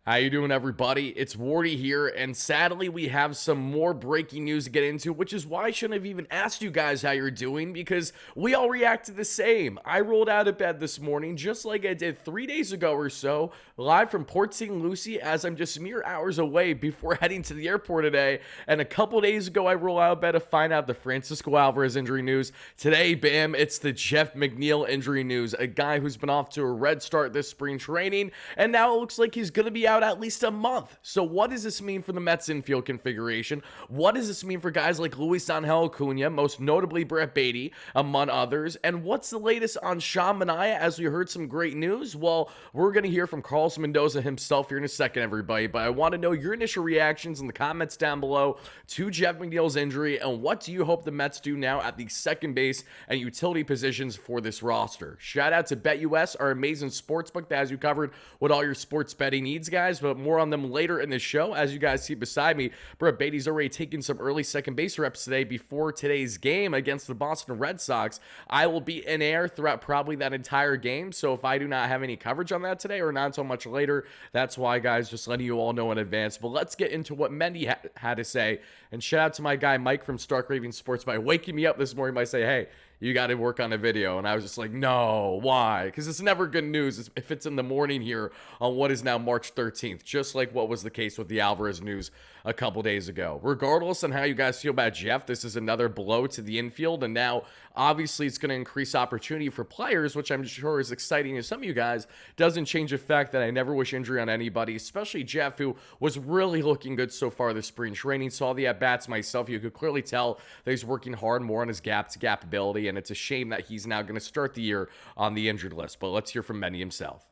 How you doing, everybody? It's Wardy here, and sadly, we have some more breaking news to get into, which is why I shouldn't have even asked you guys how you're doing, because we all reacted the same. I rolled out of bed this morning, just like I did 3 days ago or so, live from Port St. Lucie, as I'm just mere hours away before heading to the airport today, and a couple days ago, I rolled out of bed to find out the Francisco Alvarez injury news. Today, bam, it's the Jeff McNeil injury news, a guy who's been off to a red start this spring training, and now it looks like he's going to be out at least a month. So what does this mean for the Mets infield configuration? What does this mean for guys like Luis Angel Acuña, most notably Baty, among others? And what's the latest on Manaea, as we heard some great news? Well, we're going to hear from Carlos Mendoza himself here in a second, everybody, but I want to know your initial reactions in the comments down below to Jeff McNeil's injury, and what do you hope the Mets do now at the second base and utility positions for this roster? Shout out to BetUS, our amazing sportsbook that has you covered with all your sports betting needs, guys, but more on them later in the show. As you guys see beside me, Baty's already taking some early second base reps today before today's game against the Boston Red Sox. I will be in air throughout probably that entire game, so if I do not have any coverage on that today or not until much later, that's why, guys, just letting you all know in advance. But let's get into what Mendy had to say, and shout out to my guy Mike from Stark Raving Sports by waking me up this morning by saying, hey, you got to work on a video. And I was just like, no, why? Because it's never good news if it's in the morning here on what is now March 13th, just like what was the case with the Alvarez news a couple days ago. Regardless on how you guys feel about Jeff, this is another blow to the infield. And now, obviously, it's going to increase opportunity for players, which I'm sure is exciting to some of you guys. Doesn't change the fact that I never wish injury on anybody, especially Jeff, who was really looking good so far this spring training. Saw the at-bats myself. You could clearly tell that he's working hard more on his gap-to-gap ability, and it's a shame that he's now going to start the year on the injured list. But let's hear from Mendy himself.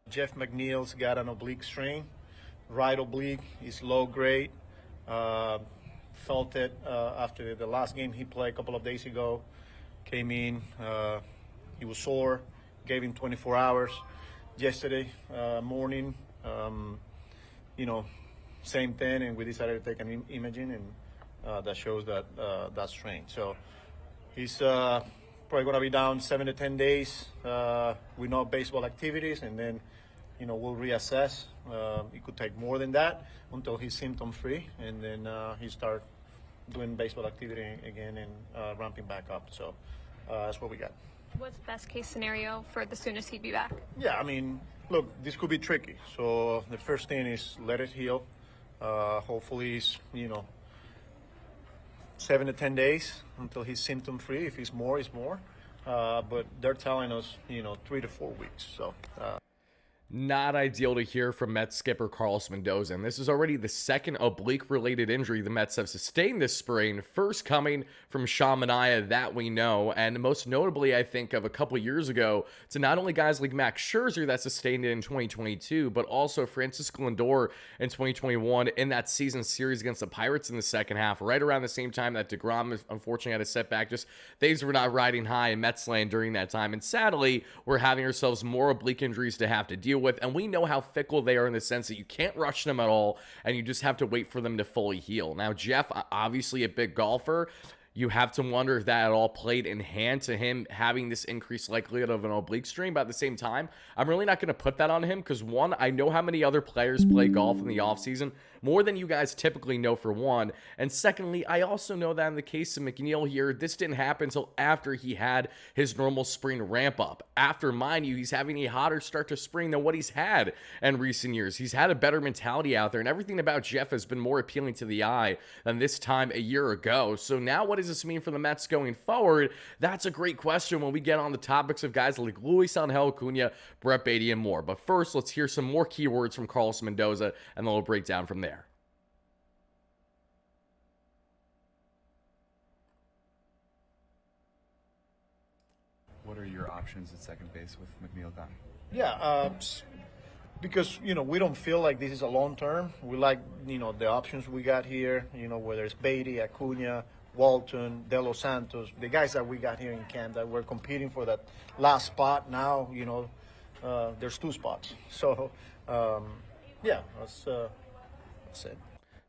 Jeff McNeil's got an oblique strain, right oblique. He's low grade. Felt it after the last game he played a couple of days ago. Came in, he was sore. Gave him 24 hours. Yesterday morning, same thing, and we decided to take an imaging, and that shows that that strain. So he's probably going to be down 7 to 10 days with no baseball activities, and then we'll reassess. It could take more than that until he's symptom free, and then he start doing baseball activity again and ramping back up. So that's what we got. What's the best case scenario for the soonest he'd be back? Yeah, I mean, look, this could be tricky. So the first thing is let it heal. Hopefully it's 7 to 10 days until he's symptom free. If it's more, it's more. But they're telling us 3 to 4 weeks. So Not ideal to hear from Mets skipper Carlos Mendoza, and this is already the second oblique-related injury the Mets have sustained this spring, first coming from Manaea, that we know, and most notably, I think, of a couple years ago, to not only guys like Max Scherzer that sustained it in 2022, but also Francisco Lindor in 2021 in that season series against the Pirates in the second half, right around the same time that DeGrom unfortunately had a setback. Just things were not riding high in Mets land during that time, and sadly, we're having ourselves more oblique injuries to have to deal with, and we know how fickle they are in the sense that you can't rush them at all, and you just have to wait for them to fully heal. Now, Jeff, obviously a big golfer. You have to wonder if that at all played in hand to him having this increased likelihood of an oblique strain. But at the same time, I'm really not going to put that on him because, one, I know how many other players play golf in the offseason, more than you guys typically know, for one. And secondly, I also know that in the case of McNeil here, this didn't happen until after he had his normal spring ramp up. After, mind you, he's having a hotter start to spring than what he's had in recent years. He's had a better mentality out there, and everything about Jeff has been more appealing to the eye than this time a year ago. So now what does this mean for the Mets going forward? That's a great question when we get on the topics of guys like Luis Angel Acuña, Baty, and more. But first, let's hear some more keywords from Carlos Mendoza, and then we'll break down from there. What are your options at second base with McNeil gone? Yeah, because we don't feel like this is a long term. We like the options we got here. Whether it's Baty, Acuña, Walton, De Los Santos, the guys that we got here in camp that were competing for that last spot. Now there's 2 spots. So yeah, that's it.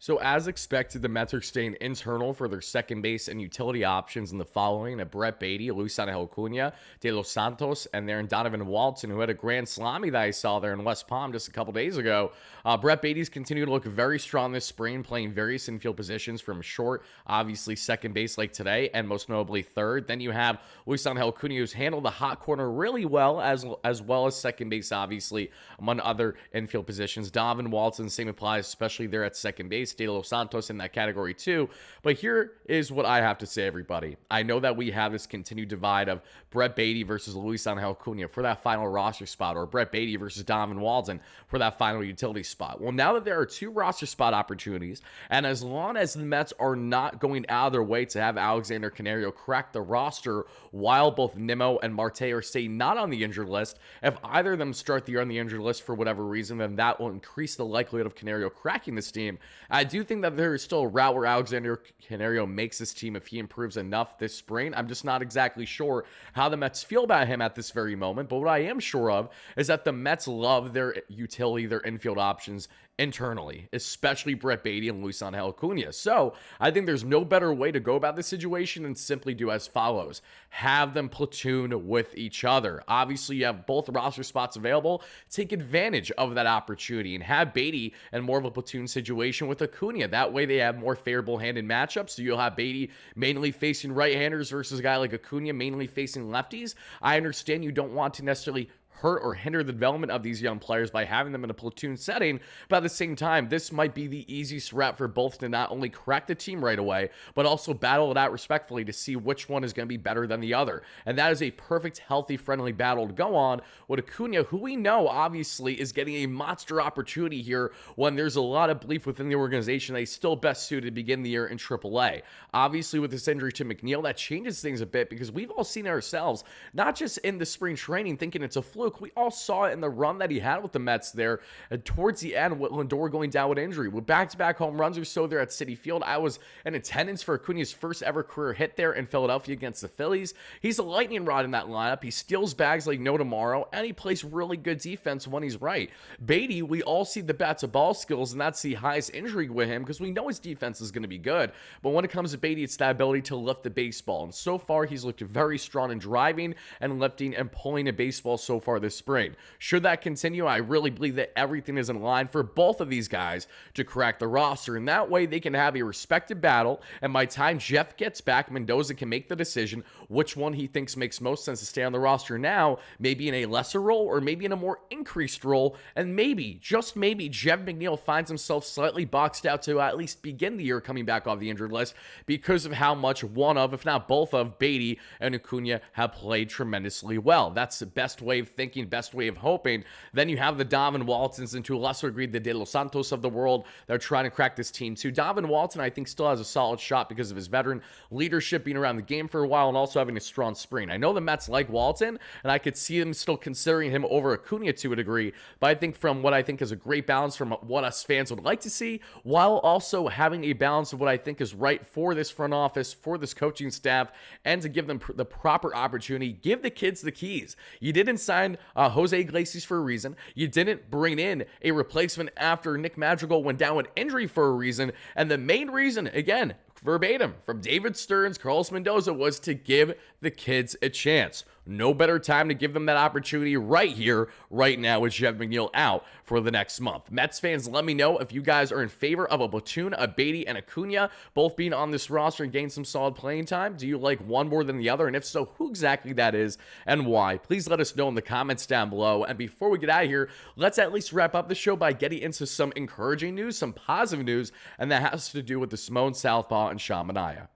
So as expected, the Mets are staying internal for their second base and utility options in the following: Brett Baty, Luis Angel Acuña, De Los Santos, and there Donovan Walton, who had a grand slammy that I saw there in West Palm just a couple days ago. Brett Baty's continued to look very strong this spring, playing various infield positions from short, obviously second base like today, and most notably third. Then you have Luis Angel Acuña, who's handled the hot corner really well, as well as second base, obviously, among other infield positions. Donovan Walton, same applies, especially there at second base. De Los Santos in that category too. But here is what I have to say, everybody. I know that we have this continued divide of Brett Baty versus Luis Angel Acuña for that final roster spot, or Brett Baty versus Donovan Walton for that final utility spot. Well, now that there are two roster spot opportunities, and as long as the Mets are not going out of their way to have Alexander Canario crack the roster while both Nimmo and Marte are staying not on the injured list, if either of them start the year on the injured list for whatever reason, then that will increase the likelihood of Canario cracking this team. I do think that there is still a route where Alexander Canario makes this team if he improves enough this spring. I'm just not exactly sure how the Mets feel about him at this very moment, but what I am sure of is that the Mets love their utility, their infield options internally, especially Brett Baty and Luis Angel Acuña. So I think there's no better way to go about this situation than simply do as follows: have them platoon with each other. Obviously, you have both roster spots available. Take advantage of that opportunity and have Baty in more of a platoon situation with Acuña. That way they have more favorable handed matchups. So you'll have Baty mainly facing right-handers versus a guy like Acuña mainly facing lefties. I understand you don't want to necessarily hurt or hinder the development of these young players by having them in a platoon setting, but at the same time, this might be the easiest route for both to not only crack the team right away, but also battle it out respectfully to see which one is going to be better than the other. And that is a perfect, healthy, friendly battle to go on with Acuña, who we know obviously is getting a monster opportunity here when there's a lot of belief within the organization that he's still best suited to begin the year in AAA. Obviously, with this injury to McNeil, that changes things a bit because we've all seen it ourselves, not just in the spring training thinking it's a fluke. We all saw it in the run that he had with the Mets there towards the end with Lindor going down with injury. With back-to-back home runs or so there at Citi Field, I was in attendance for Acuña's first ever career hit there in Philadelphia against the Phillies. He's a lightning rod in that lineup. He steals bags like no tomorrow, and he plays really good defense when he's right. Baty, we all see the bat-to-ball skills, and that's the highest injury with him because we know his defense is going to be good. But when it comes to Baty, it's that ability to lift the baseball. And so far, he's looked very strong in driving and lifting and pulling a baseball so far this spring. Should that continue, I really believe that everything is in line for both of these guys to crack the roster, and that way they can have a respected battle, and by the time Jeff gets back, Mendoza can make the decision which one he thinks makes most sense to stay on the roster now, maybe in a lesser role or maybe in a more increased role, and maybe, just maybe, Jeff McNeil finds himself slightly boxed out to at least begin the year coming back off the injured list because of how much one of, if not both of, Baty and Acuña have played tremendously well. That's the best way of thinking, best way of hoping. Then you have the Donovan Waltons, and to a lesser degree the De Los Santos of the world that are trying to crack this team too. Donovan Walton, I think, still has a solid shot because of his veteran leadership, being around the game for a while, and also having a strong spring. I know the Mets like Walton, and I could see them still considering him over Acuña to a degree, but I think from what I think is a great balance from what us fans would like to see, while also having a balance of what I think is right for this front office, for this coaching staff, and to give them the proper opportunity. Give the kids the keys. You didn't sign Jose Iglesias for a reason. You didn't bring in a replacement after Nick Madrigal went down with injury for a reason. And the main reason, again, verbatim from David Stearns, Carlos Mendoza, was to give the kids a chance. No better time to give them that opportunity right here, right now, with Jeff McNeil out for the next month. Mets fans, let me know if you guys are in favor of a platoon of Baty and Acuña both being on this roster and getting some solid playing time. Do you like one more than the other? And if so, who exactly that is and why? Please let us know in the comments down below. And before we get out of here, let's at least wrap up the show by getting into some encouraging news, some positive news, and that has to do with the Simone Southpaw and Sean Manaea.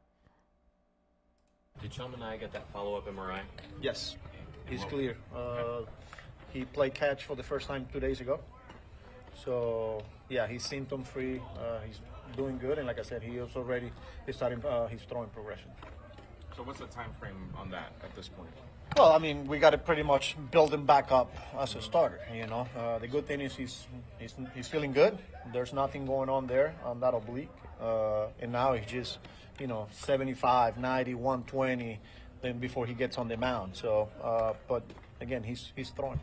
Did Sean Manaea get that follow-up MRI? Yes, he's clear. He played catch for the first time 2 days ago. So, yeah, he's symptom-free. He's doing good. And like I said, he is already starting his throwing progression. So what's the time frame on that at this point? Well, I mean, we got to pretty much build him back up as a starter, you know. The good thing is he's feeling good. There's nothing going on there on that oblique. And now he's just, 75, 90, 120 then before he gets on the mound. So, but again, he's throwing.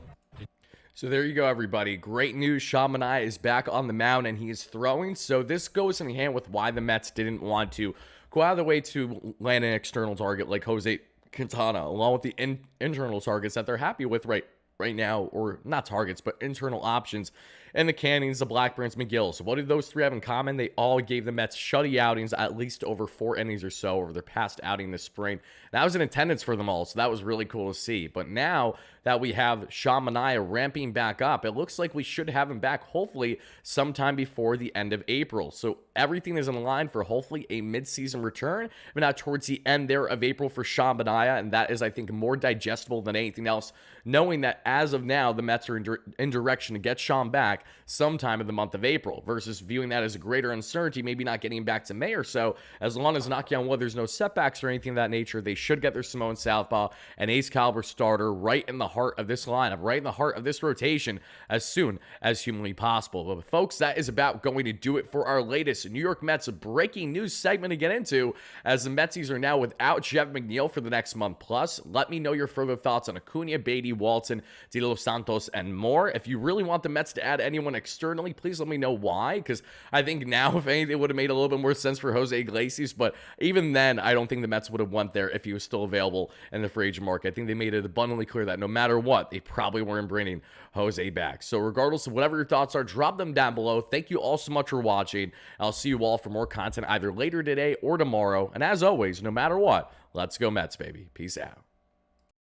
So there you go, everybody. Great news. Sean Manaea is back on the mound and he is throwing. So this goes in hand with why the Mets didn't want to go out of the way to land an external target like Jose Quintana, along with the internal targets that they're happy with right now, or not targets, but internal options. And the Cannons, the Blackburns, McGill. So what did those three have in common? They all gave the Mets shutty outings at least over 4 innings or so over their past outing this spring. And I was in attendance for them all, so that was really cool to see. But now that we have Sean Manaea ramping back up, it looks like we should have him back hopefully sometime before the end of April. So everything is in line for hopefully a midseason return, but now towards the end there of April for Sean Manaea, and that is, I think, more digestible than anything else, knowing that as of now, the Mets are in direction to get Sean back sometime in the month of April, versus viewing that as a greater uncertainty, maybe not getting him back to May or so. As long as knocking on wood, there's no setbacks or anything of that nature, they should get their Samoan southpaw, an ace caliber starter, right in the heart of this lineup, right in the heart of this rotation, as soon as humanly possible. But folks, that is about going to do it for our latest New York Mets breaking news segment to get into, as the Metsies are now without Jeff McNeil for the next month plus. Let me know your further thoughts on Acuña, Baty, Walton, De Los Santos, and more. If you really want the Mets to add anyone externally, please let me know why, because I think now, if anything, it would have made a little bit more sense for Jose Iglesias, but even then, I don't think the Mets would have went there if he was still available in the free agent market. I think they made it abundantly clear that no matter what, they probably weren't bringing Jose back. So regardless of whatever your thoughts are, drop them down below. Thank you all so much for watching. I'll see you all for more content either later today or tomorrow. And as always, no matter what, let's go Mets, baby. Peace out.